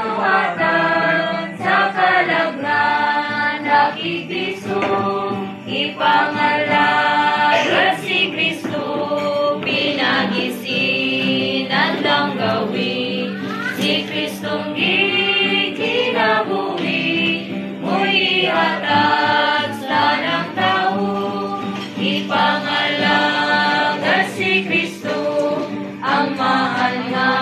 panuhatan sa kalagnan nakikiso, ipangalaga si Kristo, pinagisin at lang gawin. Si Kristong kinabuhi, mo'y ihatag sa ng tao. Ipangalaga si Kristo, ang mahal nga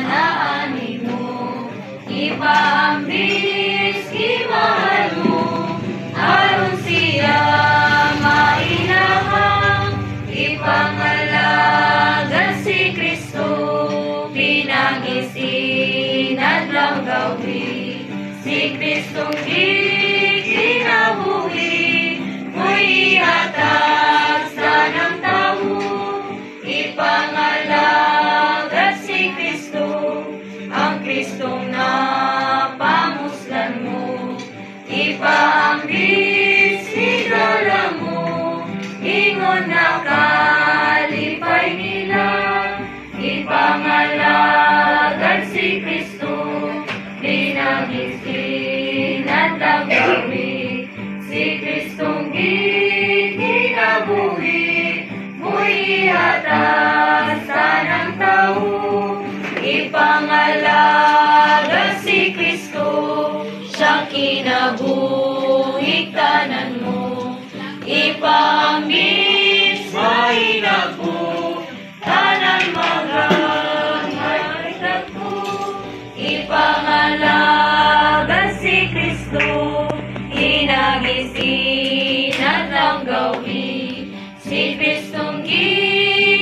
na animo. Ipaambis, imahal mo, aron siya mainahang. Ipangalaga si Kristo, pinagisin at lang gawin. Si Kristong kinabuhi, mo'y ihatag sa ng tao. Ipangalaga si Kristo, ang Kristong napamuslan mo. Ipaambis, igala mo, ingon na kalipay nila. Ipangalaga si Kristo, pinagisin at lang gawin. Si Kristong kinabuhi, mo'y ihatag sa ng tao. Ipangalaga si Kristo, siya kinabuhi tanan mo. Ipaambis, mainag mo, tanan magangaytag mo. Ipangalaga si Kristo, inagisin at lang gawin. Si Kristong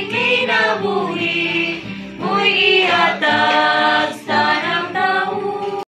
kinabuhi, mo'y ihatag